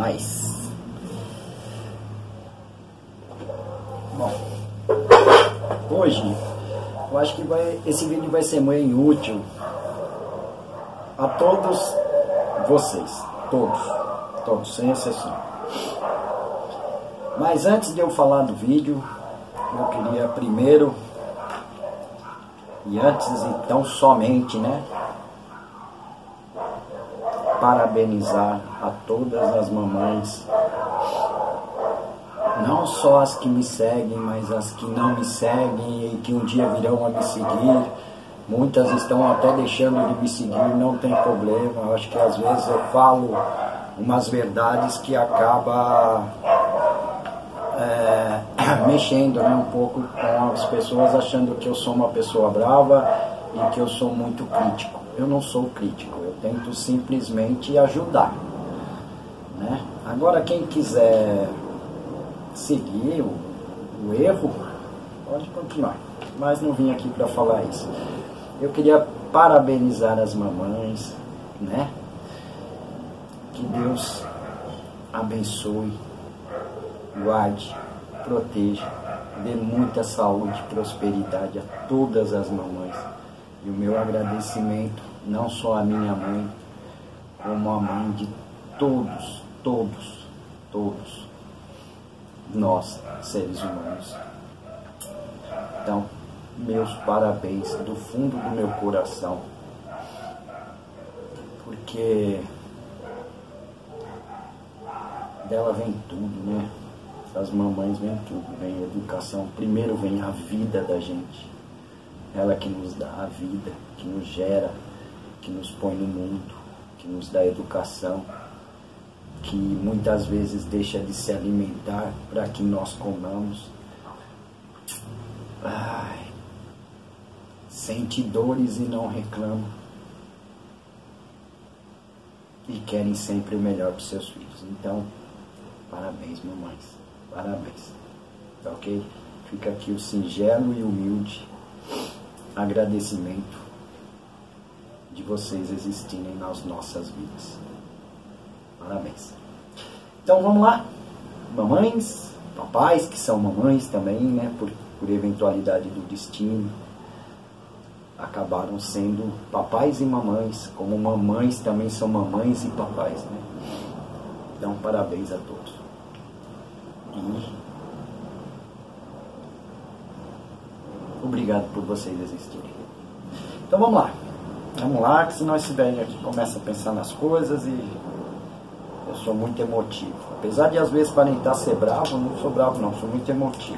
Nice. Bom, hoje eu acho que esse vídeo vai ser muito útil a todos vocês, todos, sem exceção. Mas antes de eu falar do vídeo, eu queria primeiro, e antes então somente, né, parabenizar a todas as mamães, não só as que me seguem, mas as que não me seguem e que um dia virão a me seguir. Muitas estão até deixando de me seguir, não tem problema. Eu acho que às vezes eu falo umas verdades que acaba mexendo, né, um pouco com as pessoas, achando que eu sou uma pessoa brava e que eu sou muito crítico. Eu não sou crítico, eu tento simplesmente ajudar, né? Agora, quem quiser seguir o erro, pode continuar, mas não vim aqui para falar isso. Eu queria parabenizar as mamães, né? Que Deus abençoe, guarde, proteja, dê muita saúde e prosperidade a todas as mamães. E o meu agradecimento, não só à minha mãe, como à mãe de todos nós, seres humanos. Então, meus parabéns do fundo do meu coração, porque dela vem tudo, né? Das mamães vem tudo, vem a educação. Primeiro vem a vida da gente, ela que nos dá a vida, que nos gera, que nos põe no mundo, que nos dá educação, que muitas vezes deixa de se alimentar para que nós comamos. Ai, sente dores e não reclama, e querem sempre o melhor para os seus filhos. Então, parabéns, mamães, parabéns, tá ok? Fica aqui o singelo e humilde agradecimento de vocês existirem nas nossas vidas. Parabéns. Então vamos lá, mamães, papais que são mamães também, né, por eventualidade do destino, acabaram sendo papais e mamães, como mamães também são mamães e papais, né? Então parabéns a todos. E obrigado por vocês existirem. Então vamos lá, que senão esse velho aqui começa a pensar nas coisas e eu sou muito emotivo. Apesar de às vezes aparentar ser bravo, não sou bravo não, sou muito emotivo.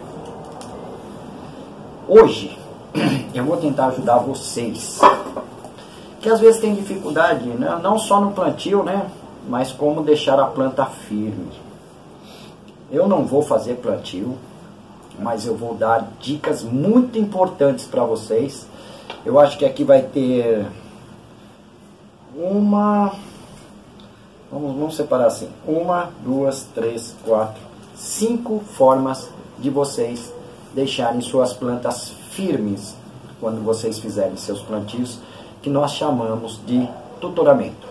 Hoje eu vou tentar ajudar vocês, que às vezes tem dificuldade, né? Não só no plantio, né, mas como deixar a planta firme. Eu não vou fazer plantio, mas eu vou dar dicas muito importantes para vocês. Eu acho que aqui vai ter vamos separar assim, 1, 2, 3, 4, 5 formas de vocês deixarem suas plantas firmes quando vocês fizerem seus plantios, que nós chamamos de tutoramento.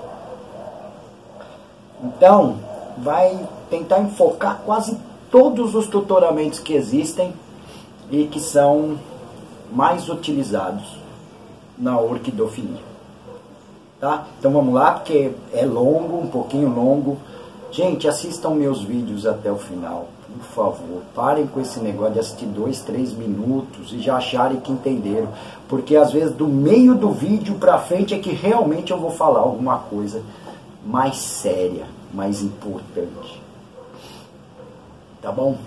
Então, vai tentar enfocar quase todos os tutoramentos que existem e que são mais utilizados na orquidofilia. Tá? Então vamos lá, porque é longo, um pouquinho longo. Gente, assistam meus vídeos até o final, por favor. Parem com esse negócio de assistir 2, 3 minutos e já acharem que entenderam. Porque às vezes do meio do vídeo pra frente é que realmente eu vou falar alguma coisa mais séria, mais importante. Tá bom?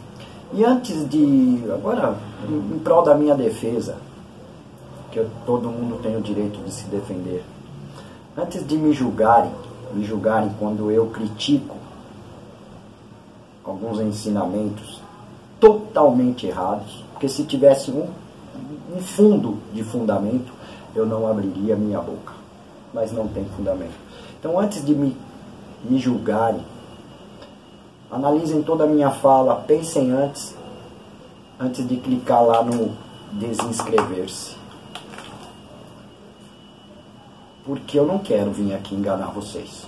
E antes de... Agora, em prol da minha defesa, que todo mundo tem o direito de se defender. Antes de me julgarem quando eu critico alguns ensinamentos totalmente errados, porque se tivesse um fundo de fundamento, eu não abriria minha boca, mas não tem fundamento. Então, antes de me julgarem, analisem toda a minha fala, pensem antes de clicar lá no desinscrever-se. Porque eu não quero vir aqui enganar vocês.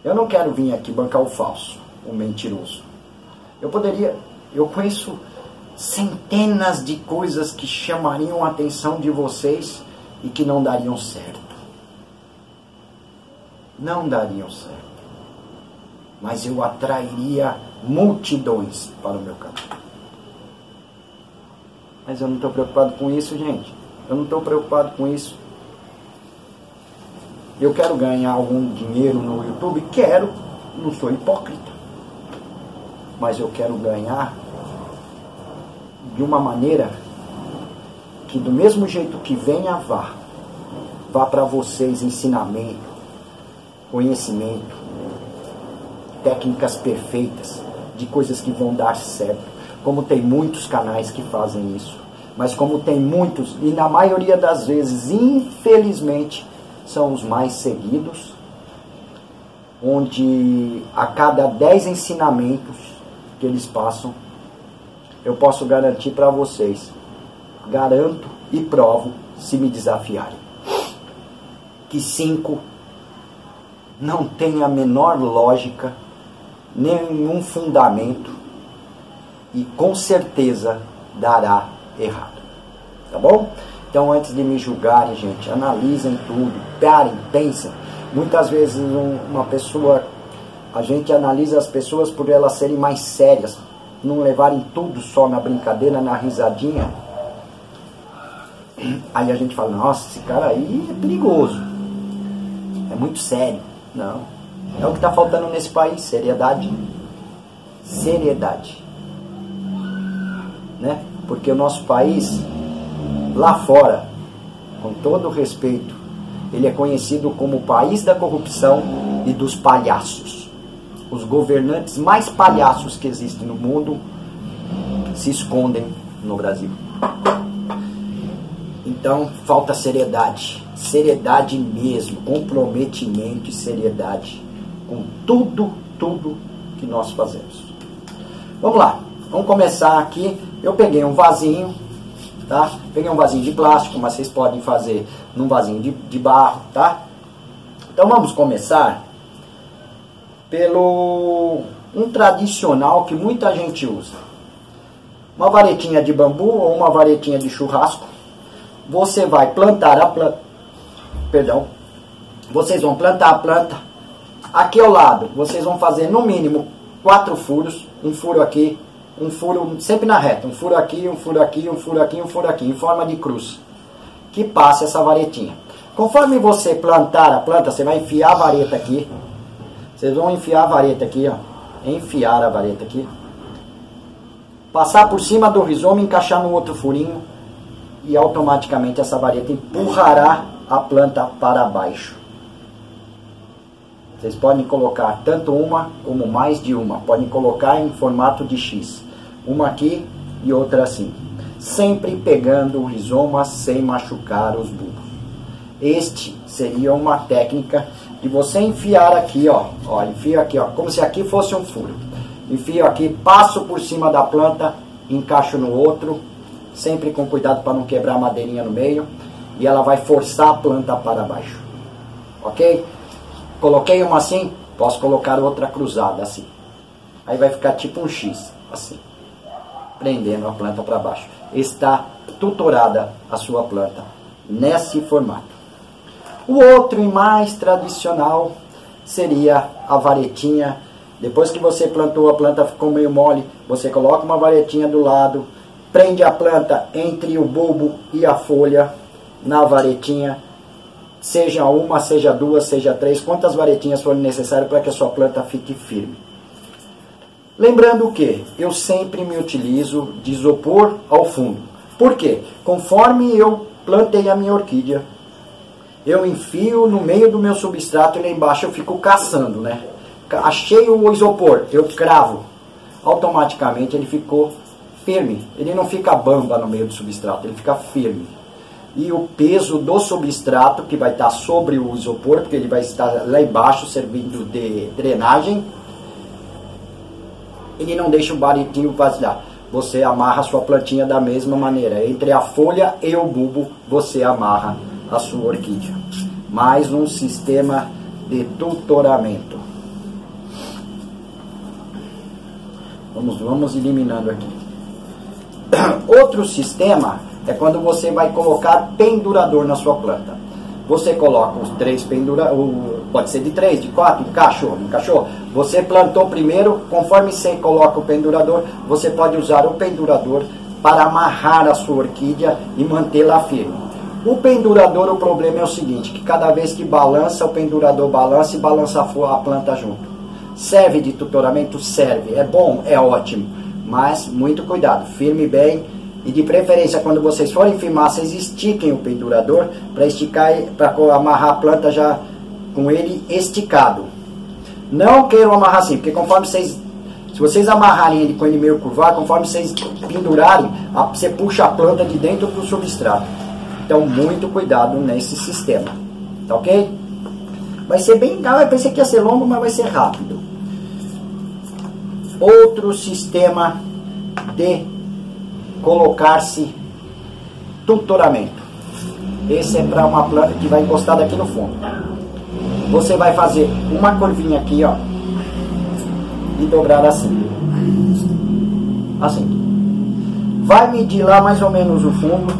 Eu não quero vir aqui bancar o falso, o mentiroso. Eu conheço centenas de coisas que chamariam a atenção de vocês e que não dariam certo. Não dariam certo. Mas eu atrairia multidões para o meu canal. Mas eu não estou preocupado com isso, gente. Eu não estou preocupado com isso. Eu quero ganhar algum dinheiro no YouTube? Quero. Não sou hipócrita. Mas eu quero ganhar de uma maneira que do mesmo jeito que venha, vá para vocês ensinamento, conhecimento, técnicas perfeitas, de coisas que vão dar certo. Como tem muitos canais que fazem isso. Mas como tem muitos, e na maioria das vezes, infelizmente, são os mais seguidos, onde a cada 10 ensinamentos que eles passam, eu posso garantir para vocês, garanto e provo, se me desafiarem, que 5 não tem a menor lógica, nenhum fundamento, e com certeza dará errado. Tá bom? Então, antes de me julgarem, gente, analisem tudo, parem, pensem. Muitas vezes a gente analisa as pessoas por elas serem mais sérias, não levarem tudo só na brincadeira, na risadinha. Aí a gente fala, nossa, esse cara aí é perigoso, é muito sério. Não, é o que está faltando nesse país, seriedade. Seriedade. Né? Porque o nosso país, lá fora, com todo respeito, ele é conhecido como o país da corrupção e dos palhaços. Os governantes mais palhaços que existem no mundo se escondem no Brasil. Então, falta seriedade. Seriedade mesmo, comprometimento e seriedade com tudo que nós fazemos. Vamos lá, vamos começar aqui. Eu peguei um vasinho, tá? Peguei um vasinho de plástico, mas vocês podem fazer num vasinho de barro, tá? Então vamos começar pelo um tradicional que muita gente usa. Uma varetinha de bambu ou uma varetinha de churrasco. Você vai plantar a planta. Perdão. Vocês vão plantar a planta. Aqui ao lado, vocês vão fazer no mínimo 4 furos. Um furo aqui, um furo sempre na reta. Um furo aqui, um furo aqui, um furo aqui, um furo aqui, em forma de cruz. Que passe essa varetinha. Conforme você plantar a planta, você vai enfiar a vareta aqui. Vocês vão enfiar a vareta aqui, ó. Enfiar a vareta aqui. Passar por cima do rizoma, encaixar no outro furinho. E automaticamente essa vareta empurrará a planta para baixo. Vocês podem colocar tanto uma como mais de uma. Podem colocar em formato de X. Uma aqui e outra assim. Sempre pegando o rizoma sem machucar os bulbos. Este seria uma técnica de você enfiar aqui, ó. Ó, enfio aqui, ó. Como se aqui fosse um furo. Enfio aqui, passo por cima da planta, encaixo no outro. Sempre com cuidado para não quebrar a madeirinha no meio. E ela vai forçar a planta para baixo. Ok? Coloquei uma assim, posso colocar outra cruzada assim. Aí vai ficar tipo um X, assim. Prendendo a planta para baixo. Está tutorada a sua planta nesse formato. O outro e mais tradicional seria a varetinha. Depois que você plantou, a planta ficou meio mole, você coloca uma varetinha do lado, prende a planta entre o bulbo e a folha na varetinha, seja uma, seja duas, seja três, quantas varetinhas forem necessárias para que a sua planta fique firme. Lembrando que eu sempre me utilizo de isopor ao fundo. Por quê? Conforme eu plantei a minha orquídea, eu enfio no meio do meu substrato e lá embaixo eu fico caçando, né? Achei o isopor, eu cravo. Automaticamente ele ficou firme. Ele não fica bamba no meio do substrato, ele fica firme. E o peso do substrato, que vai estar sobre o isopor, porque ele vai estar lá embaixo servindo de drenagem, ele não deixa o varetinho vaziar. Você amarra a sua plantinha da mesma maneira. Entre a folha e o bulbo, você amarra a sua orquídea. Mais um sistema de tutoramento. Vamos eliminando aqui. Outro sistema é quando você vai colocar pendurador na sua planta. Você coloca os 3 penduradores, pode ser de 3, de 4, encaixou. Você plantou primeiro, conforme você coloca o pendurador, você pode usar o pendurador para amarrar a sua orquídea e mantê-la firme. O pendurador, o problema é o seguinte, que cada vez que balança, o pendurador balança e balança a planta junto. Serve de tutoramento? Serve. É bom? É ótimo. Mas muito cuidado, firme bem. E de preferência, quando vocês forem firmar, vocês estiquem o pendurador para esticar, para amarrar a planta já com ele esticado. Não queiram amarrar assim, porque conforme vocês, se vocês amarrarem ele com ele meio curvado, conforme vocês pendurarem, você puxa a planta de dentro do substrato. Então, muito cuidado nesse sistema. Tá ok? Vai ser bem legal. Eu pensei que ia ser longo, mas vai ser rápido. Outro sistema de colocar-se tutoramento. Esse é para uma planta que vai encostada aqui no fundo. Você vai fazer uma curvinha aqui, ó, e dobrar assim. Assim. Vai medir lá mais ou menos o fundo,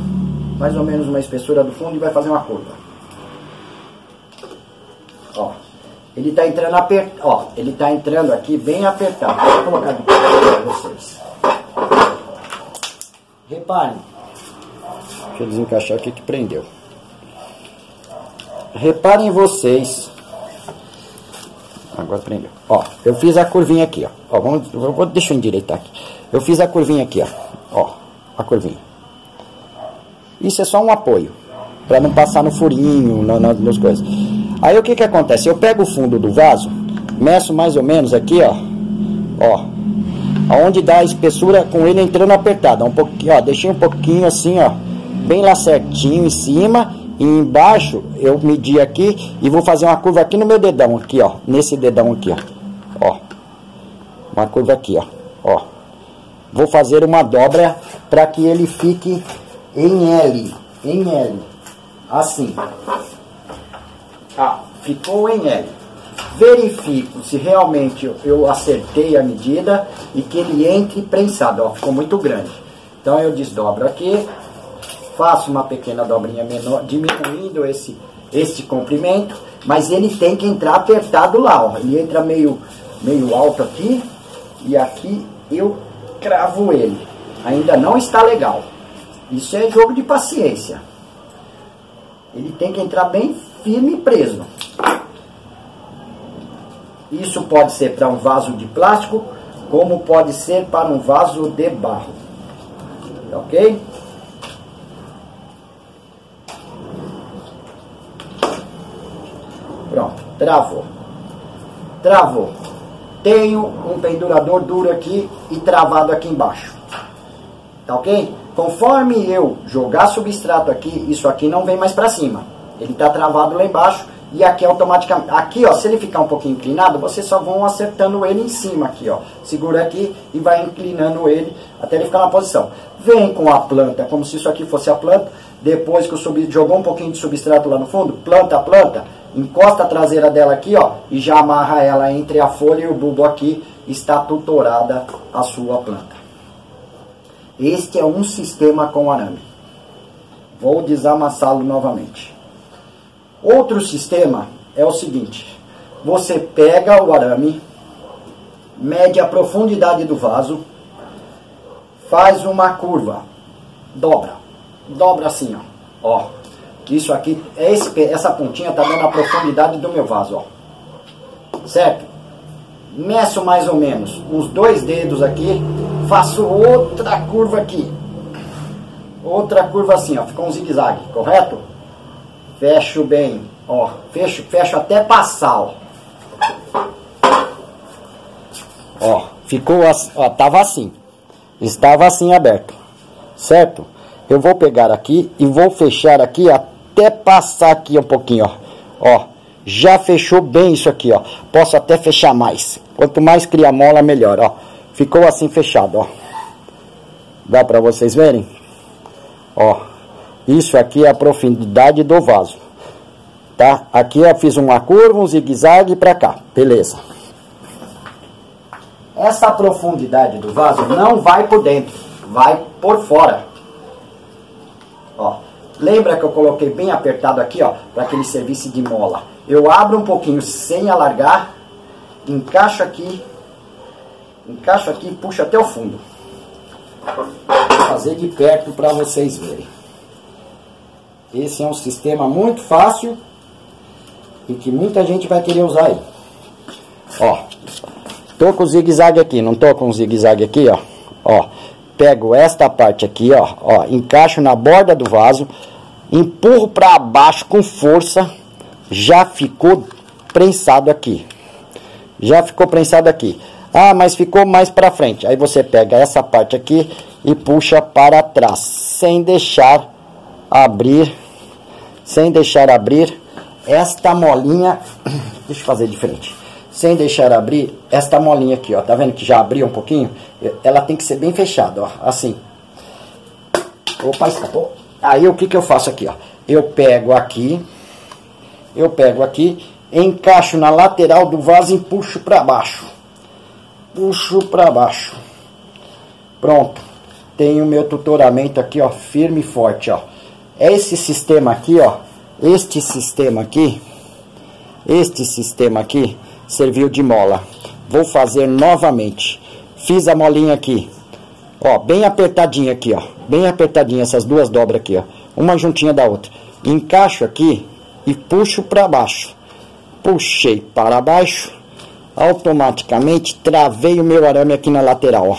mais ou menos uma espessura do fundo e vai fazer uma curva. Ó, ele está entrando apertado, ó, ele está entrando aqui bem apertado. Vou colocar aqui para vocês. Reparem. Deixa eu desencaixar aqui que prendeu. Reparem vocês. Agora prendeu. Ó, eu fiz a curvinha aqui, ó. Ó, deixa eu endireitar aqui. Eu fiz a curvinha aqui, ó. Ó, a curvinha. Isso é só um apoio, para não passar no furinho, nas coisas. Aí o que acontece? Eu pego o fundo do vaso, meço mais ou menos aqui, ó. Ó. Aonde dá a espessura com ele entrando apertado. Um pouquinho, ó. Deixei um pouquinho assim, ó. Bem lá certinho em cima. E embaixo eu medi aqui e vou fazer uma curva aqui no meu dedão, aqui, ó. Nesse dedão aqui, ó. Ó. Uma curva aqui, ó. Ó. Vou fazer uma dobra para que ele fique em L. Em L. Assim. Ah, ficou em L. Verifico se realmente eu acertei a medida e que ele entre prensado. Ó, ficou muito grande. Então eu desdobro aqui. Faço uma pequena dobrinha menor, diminuindo esse comprimento, mas ele tem que entrar apertado lá, ó. Ele entra meio alto aqui, e aqui eu cravo ele. Ainda não está legal. Isso é jogo de paciência. Ele tem que entrar bem firme e preso. Isso pode ser para um vaso de plástico, como pode ser para um vaso de barro. Ok? Pronto, travou. Travou. Tenho um pendurador duro aqui e travado aqui embaixo. Tá ok? Conforme eu jogar substrato aqui, isso aqui não vem mais para cima. Ele está travado lá embaixo e aqui automaticamente. Aqui, ó, se ele ficar um pouquinho inclinado, vocês só vão acertando ele em cima aqui, ó. Segura aqui e vai inclinando ele até ele ficar na posição. Vem com a planta, como se isso aqui fosse a planta. Depois que jogou um pouquinho de substrato lá no fundo, planta a planta, encosta a traseira dela aqui, ó, e já amarra ela entre a folha e o bulbo aqui, está tutorada a sua planta. Este é um sistema com arame. Vou desamassá-lo novamente. Outro sistema é o seguinte: você pega o arame, mede a profundidade do vaso, faz uma curva, dobra assim, ó. Que isso aqui, essa pontinha está dando a profundidade do meu vaso, ó. Certo? Meço mais ou menos uns 2 dedos aqui, faço outra curva aqui. Outra curva assim, ó, ficou um zigue-zague, correto? Fecho bem, ó, fecho até passar, ó. Ó, ficou, ó, tava assim. Estava assim aberto, certo? Eu vou pegar aqui e vou fechar aqui até passar aqui um pouquinho, ó. Ó, já fechou bem isso aqui, ó. Posso até fechar mais. Quanto mais cria mola, melhor, ó. Ficou assim fechado, ó. Dá pra vocês verem? Ó, isso aqui é a profundidade do vaso. Tá? Aqui eu fiz uma curva, um zigue-zague pra cá. Beleza. essa profundidade do vaso não vai por dentro, vai por fora. Ó, lembra que eu coloquei bem apertado aqui, ó, para que ele servisse de mola. Eu abro um pouquinho sem alargar, encaixo aqui e puxo até o fundo. Vou fazer de perto para vocês verem. Esse é um sistema muito fácil e que muita gente vai querer usar aí. Ó, tô com o zigue-zague aqui, não tô com o zigue-zague aqui, ó. Ó, pego esta parte aqui, ó, encaixo na borda do vaso, empurro para baixo com força, já ficou prensado aqui. Já ficou prensado aqui. Ah, mas ficou mais para frente. Aí você pega essa parte aqui e puxa para trás, sem deixar abrir esta molinha. Deixa eu fazer diferente. Sem deixar abrir esta molinha aqui, ó. Tá vendo que já abriu um pouquinho? Ela tem que ser bem fechada, ó. Assim. Opa, escapou. Aí o que eu faço aqui, ó? Eu pego aqui, encaixo na lateral do vaso e puxo para baixo. Puxo para baixo. Pronto. Tenho o meu tutoramento aqui, ó, firme e forte, ó. Esse sistema aqui, ó, este sistema aqui serviu de mola. Vou fazer novamente. Fiz a molinha aqui, ó, bem apertadinha aqui, ó, bem apertadinha essas duas dobras aqui, ó, uma juntinha da outra. Encaixo aqui e puxo para baixo. Puxei para baixo, automaticamente travei o meu arame aqui na lateral, ó.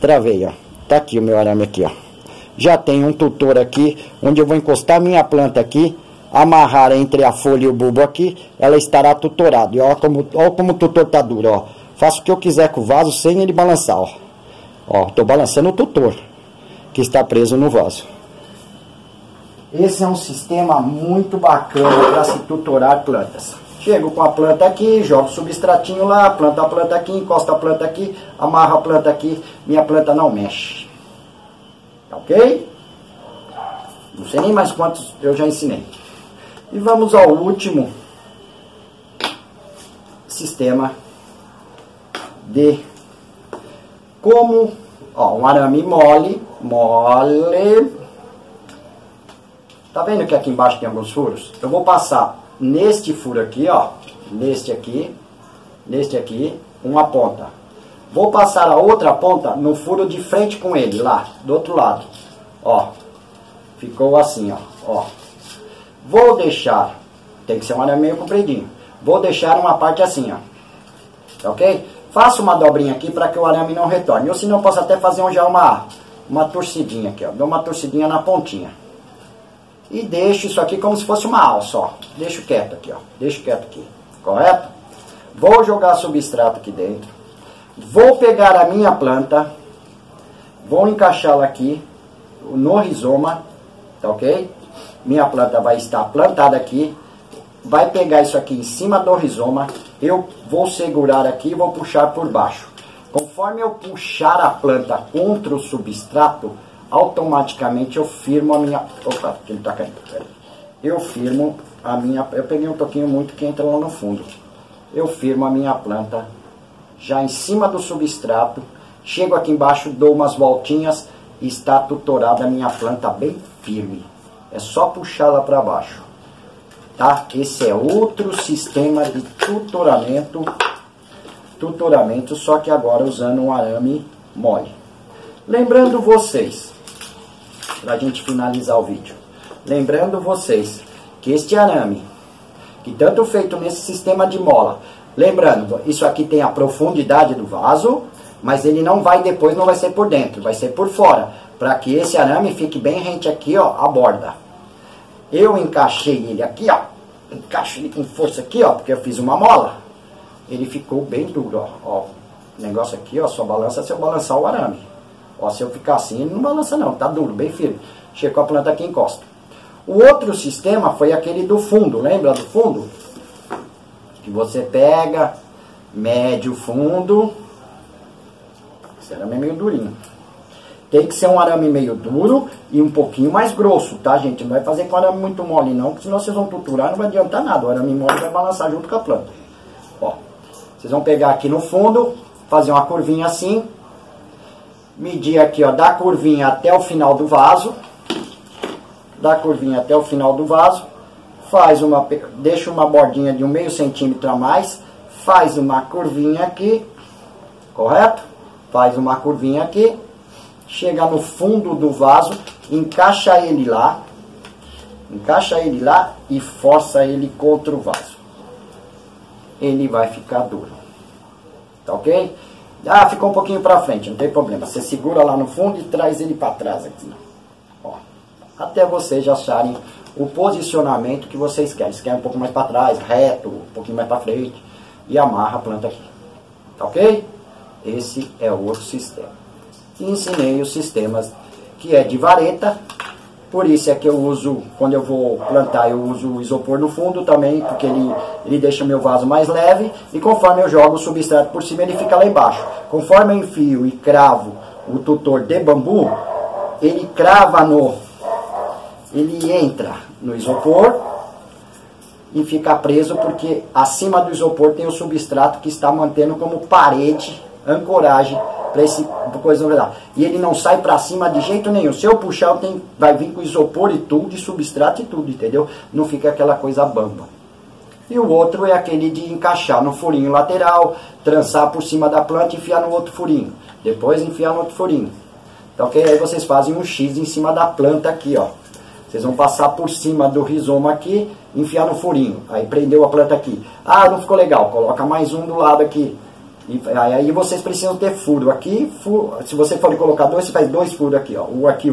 Travei, ó. Tá aqui o meu arame aqui, ó. Já tenho um tutor aqui, onde eu vou encostar minha planta aqui, amarrar entre a folha e o bulbo aqui, ela estará tutorada. E ó como o tutor tá duro, ó. Faço o que eu quiser com o vaso sem ele balançar, ó. Ó, tô balançando o tutor, que está preso no vaso. Esse é um sistema muito bacana para se tutorar plantas. Chego com a planta aqui, jogo o substratinho lá, planta a planta aqui, encosta a planta aqui, amarra a planta aqui, minha planta não mexe. Tá ok? Não sei nem mais quantos eu já ensinei. E vamos ao último sistema de como, ó, um arame mole. Tá vendo que aqui embaixo tem alguns furos? Eu vou passar neste furo aqui, ó, neste aqui, uma ponta. Vou passar a outra ponta no furo de frente com ele, lá, do outro lado. Ó, ficou assim, ó. Vou deixar, tem que ser um arame meio compridinho. Vou deixar uma parte assim, ó. Tá ok? Faço uma dobrinha aqui para que o arame não retorne. Ou senão eu posso até fazer já uma torcidinha aqui, ó. Dou uma torcidinha na pontinha. E deixo isso aqui como se fosse uma alça, ó. Deixo quieto aqui, ó. Deixo quieto aqui. Correto? Vou jogar substrato aqui dentro. Vou pegar a minha planta. Vou encaixá-la aqui no rizoma. Tá ok? Minha planta vai estar plantada aqui. Vai pegar isso aqui em cima do rizoma. Eu vou segurar aqui e vou puxar por baixo. Conforme eu puxar a planta contra o substrato, automaticamente eu firmo a minha... Opa, ele tá caindo. Eu firmo a minha... Eu peguei um toquinho muito que entra lá no fundo. Eu firmo a minha planta já em cima do substrato. Chego aqui embaixo, dou umas voltinhas e está tutorada a minha planta bem firme. É só puxá-la para baixo. Tá? Esse é outro sistema de tutoramento, só que agora usando um arame mole. Lembrando vocês, pra gente finalizar o vídeo, lembrando vocês que este arame, que tanto feito nesse sistema de mola, lembrando, isso aqui tem a profundidade do vaso, mas ele não vai depois, não vai ser por dentro, vai ser por fora, para que esse arame fique bem rente aqui, ó, a borda. Eu encaixei ele aqui, ó, encaixo ele com força aqui, ó, porque eu fiz uma mola, ele ficou bem duro, ó, o negócio aqui, ó, só balança se eu balançar o arame. Ó, se eu ficar assim, ele não balança não, tá duro, bem firme. Chega com a planta aqui e encosta. O outro sistema foi aquele do fundo, lembra do fundo? Que você pega, mede o fundo. Esse arame é meio durinho. Tem que ser um arame meio duro e um pouquinho mais grosso, tá, gente? Não vai fazer com arame muito mole não, porque senão vocês vão tuturar, não vai adiantar nada. O arame mole vai balançar junto com a planta. Ó, vocês vão pegar aqui no fundo, fazer uma curvinha assim, medir aqui, ó, da curvinha até o final do vaso, deixa uma bordinha de 1/2 centímetro a mais, faz uma curvinha aqui, correto? Faz uma curvinha aqui, chega no fundo do vaso, encaixa ele lá e força ele contra o vaso. Ele vai ficar duro, tá ok? Ah, ficou um pouquinho pra frente, não tem problema. Você segura lá no fundo e traz ele pra trás aqui, ó, até vocês acharem o posicionamento que vocês querem. Se querem um pouco mais para trás, reto, um pouquinho mais para frente, e amarra a planta aqui, tá ok? Esse é o outro sistema. E ensinei os sistemas que é de vareta, por isso é que eu uso, quando eu vou plantar, eu uso o isopor no fundo também, porque ele deixa meu vaso mais leve, e conforme eu jogo o substrato por cima, ele fica lá embaixo. Conforme eu enfio e cravo o tutor de bambu, ele entra no isopor e fica preso, porque acima do isopor tem o substrato que está mantendo como parede, ancoragem para esse coisa lá. E ele não sai para cima de jeito nenhum. Se eu puxar, vai vir com isopor e tudo, de substrato e tudo, entendeu? Não fica aquela coisa bamba. E o outro é aquele de encaixar no furinho lateral, trançar por cima da planta e enfiar no outro furinho. Depois enfiar no outro furinho. Tá ok? Aí vocês fazem um X em cima da planta aqui, ó. Vocês vão passar por cima do rizoma aqui, enfiar no furinho. Aí prendeu a planta aqui. Ah, não ficou legal. Coloca mais um do lado aqui. E aí vocês precisam ter furo aqui. Se você for colocar dois, você faz 2 furos aqui, ó. Um aqui,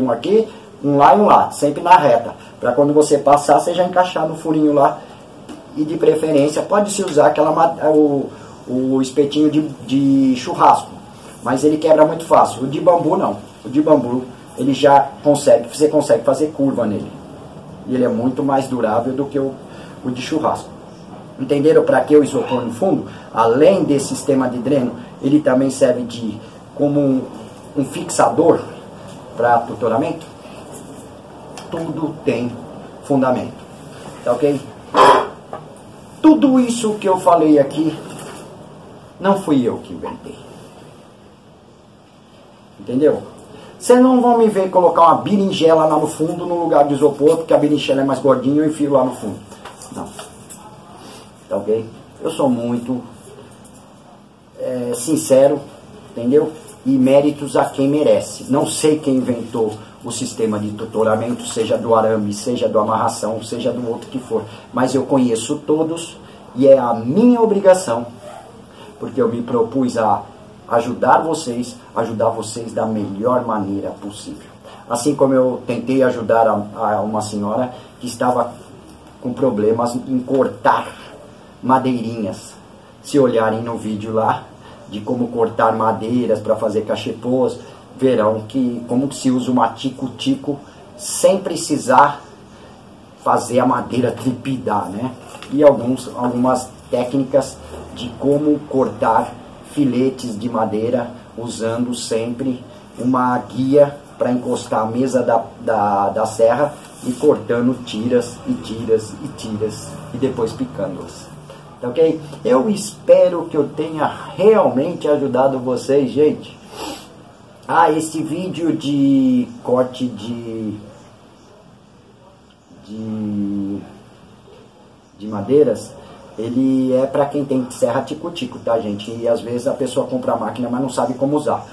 um lá e um lá. Sempre na reta. Para quando você passar, você já encaixar no furinho lá. E de preferência, pode-se usar o espetinho de churrasco. Mas ele quebra muito fácil. O de bambu não. O de bambu, ele já você consegue fazer curva nele. E ele é muito mais durável do que o de churrasco. Entenderam para que o isopor no fundo? Além desse sistema de dreno, ele também serve como um fixador para tutoramento. Tudo tem fundamento. Tá ok? Tudo isso que eu falei aqui, não fui eu que inventei. Entendeu? Vocês não vão me ver colocar uma berinjela lá no fundo, no lugar de isopor, porque a berinjela é mais gordinha e eu enfio lá no fundo. Não. Tá ok? Eu sou muito sincero, entendeu? E méritos a quem merece. Não sei quem inventou o sistema de tutoramento, seja do arame, seja do amarração, seja do outro que for. Mas eu conheço todos e é a minha obrigação, porque eu me propus a ajudar vocês da melhor maneira possível. Assim como eu tentei ajudar a uma senhora que estava com problemas em cortar madeirinhas. Se olharem no vídeo lá, de como cortar madeiras para fazer cachepôs, verão como se usa uma tico-tico sem precisar fazer a madeira tripidar, né? E algumas técnicas de como cortar filetes de madeira, usando sempre uma guia para encostar a mesa da serra e cortando tiras e tiras e tiras e depois picando-as. Tá ok? Eu espero que eu tenha realmente ajudado vocês, gente. Ah, esse vídeo de corte de madeiras, ele é para quem tem serra tico-tico, tá, gente? E às vezes a pessoa compra a máquina, mas não sabe como usar.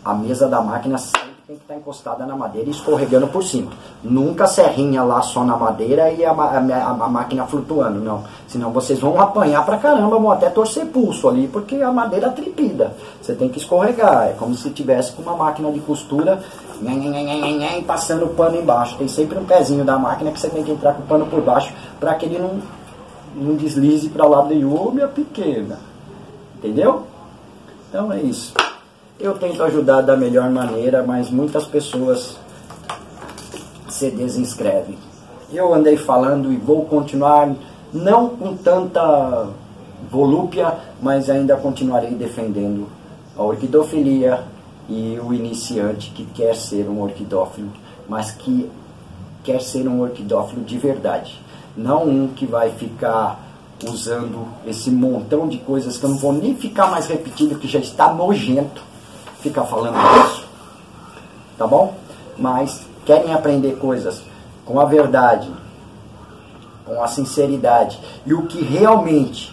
A mesa da máquina sempre tem que estar encostada na madeira e escorregando por cima. Nunca serrinha lá só na madeira e a máquina flutuando, não. Senão vocês vão apanhar pra caramba, vão até torcer pulso ali, porque a madeira tripida. Você tem que escorregar, é como se tivesse com uma máquina de costura passando o pano embaixo. Tem sempre um pezinho da máquina que você tem que entrar com o pano por baixo para que ele não deslize para lá de minha pequena. Entendeu? Então é isso. Eu tento ajudar da melhor maneira, mas muitas pessoas se desinscrevem. Eu andei falando e vou continuar, não com tanta volúpia, mas ainda continuarei defendendo a orquidofilia e o iniciante que quer ser um orquidófilo, mas que quer ser um orquidófilo de verdade. Não um que vai ficar usando esse montão de coisas que eu não vou nem ficar mais repetindo, que já está nojento ficar falando isso, tá bom? Mas querem aprender coisas com a verdade, com a sinceridade, e o que realmente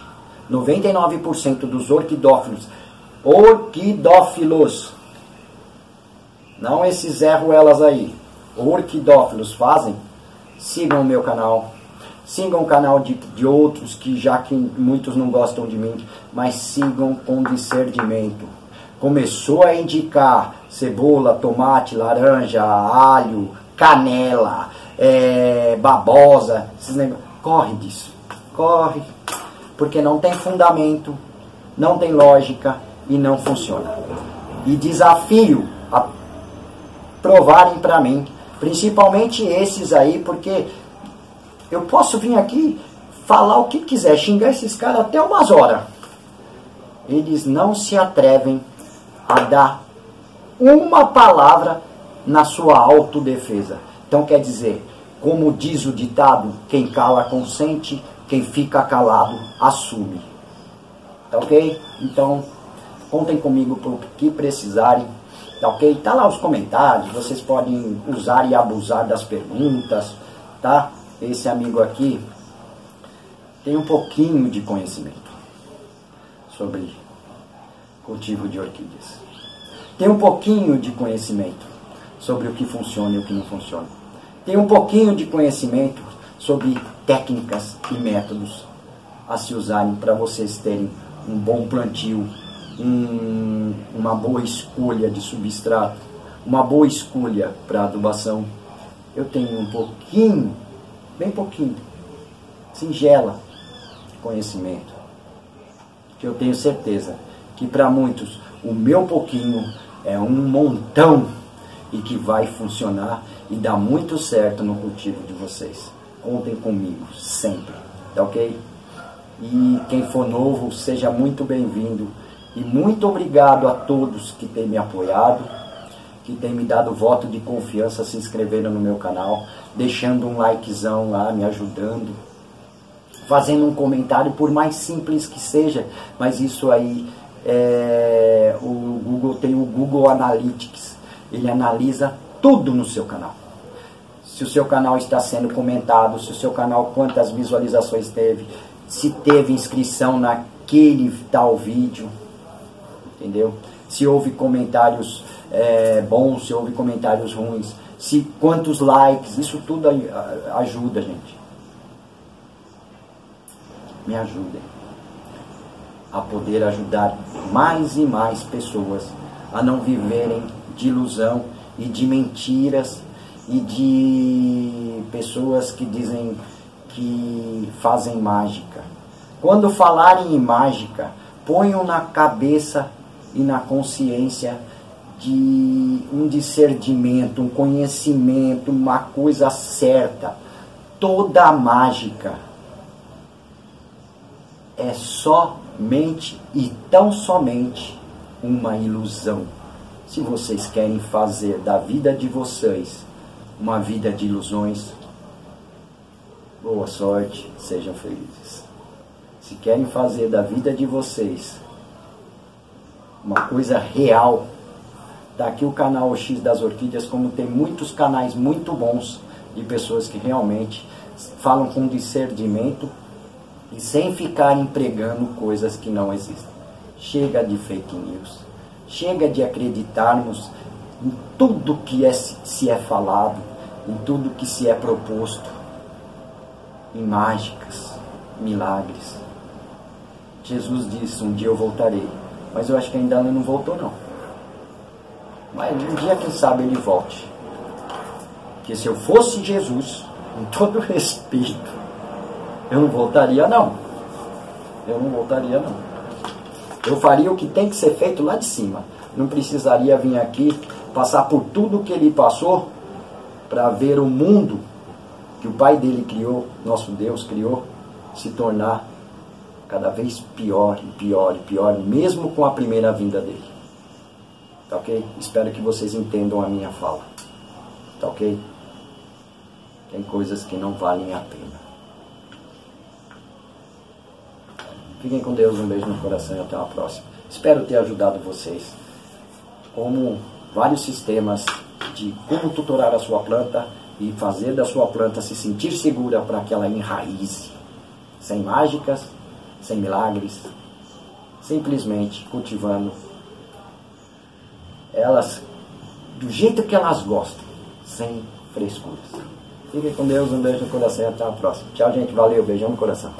99% dos orquidófilos, não esses Zé Ruelas aí, orquidófilos fazem, sigam o meu canal, sigam o canal de outros que muitos não gostam de mim, mas sigam com discernimento. Começou a indicar cebola, tomate, laranja, alho, canela, babosa, esses negócios. Corre disso, corre, porque não tem fundamento, não tem lógica e não funciona. E desafio a provarem para mim, principalmente esses aí, porque eu posso vir aqui falar o que quiser, xingar esses caras até umas horas. Eles não se atrevem a dar uma palavra na sua autodefesa. Então quer dizer, como diz o ditado, quem cala consente, quem fica calado assume. Tá ok? Então, contem comigo por que precisarem. Tá ok? Tá lá os comentários, vocês podem usar e abusar das perguntas, tá? Esse amigo aqui tem um pouquinho de conhecimento sobre cultivo de orquídeas. Tem um pouquinho de conhecimento sobre o que funciona e o que não funciona. Tem um pouquinho de conhecimento sobre técnicas e métodos a se usarem para vocês terem um bom plantio, uma boa escolha de substrato, uma boa escolha para adubação. Eu tenho um pouquinho, bem pouquinho, singela conhecimento, que eu tenho certeza que para muitos o meu pouquinho é um montão e que vai funcionar e dar muito certo no cultivo de vocês. Contem comigo, sempre, tá ok? E quem for novo, seja muito bem-vindo. E muito obrigado a todos que têm me apoiado, que têm me dado voto de confiança, se inscrevendo no meu canal, deixando um likezão lá, me ajudando, fazendo um comentário, por mais simples que seja, mas isso aí, o Google tem o Google Analytics, ele analisa tudo no seu canal. Se o seu canal está sendo comentado, se o seu canal, quantas visualizações teve, se teve inscrição naquele tal vídeo, entendeu? Se houve comentários bons, se houve comentários ruins, quantos likes, isso tudo ajuda, gente. Me ajudem a poder ajudar mais e mais pessoas a não viverem de ilusão e de mentiras e de pessoas que dizem que fazem mágica. Quando falarem em mágica, ponham na cabeça e na consciência de um discernimento, um conhecimento, uma coisa certa. Toda mágica é somente e tão somente uma ilusão. Se vocês querem fazer da vida de vocês uma vida de ilusões, boa sorte, sejam felizes. Se querem fazer da vida de vocês uma coisa real, tá aqui o canal X das Orquídeas, como tem muitos canais muito bons de pessoas que realmente falam com discernimento e sem ficarem pregando coisas que não existem. Chega de fake news, chega de acreditarmos em tudo que se é falado, em tudo que se é proposto, em mágicas, milagres. Jesus disse, um dia eu voltarei, mas eu acho que ainda não voltou não. Mas um dia, quem sabe, ele volte. Porque se eu fosse Jesus, com todo respeito, eu não voltaria não. Eu não voltaria não. Eu faria o que tem que ser feito lá de cima. Não precisaria vir aqui, passar por tudo que ele passou, para ver o mundo que o Pai dele criou, nosso Deus criou, se tornar cada vez pior e pior e pior, mesmo com a primeira vinda dele. Tá ok? Espero que vocês entendam a minha fala. Tá ok? Tem coisas que não valem a pena. Fiquem com Deus, um beijo no coração e até a próxima. Espero ter ajudado vocês como vários sistemas de como tutorar a sua planta e fazer da sua planta se sentir segura para que ela enraize. Sem mágicas, sem milagres, simplesmente cultivando elas do jeito que elas gostam, sem frescuras. Fiquem com Deus, um beijo no coração e até a próxima. Tchau, gente. Valeu, beijão no coração.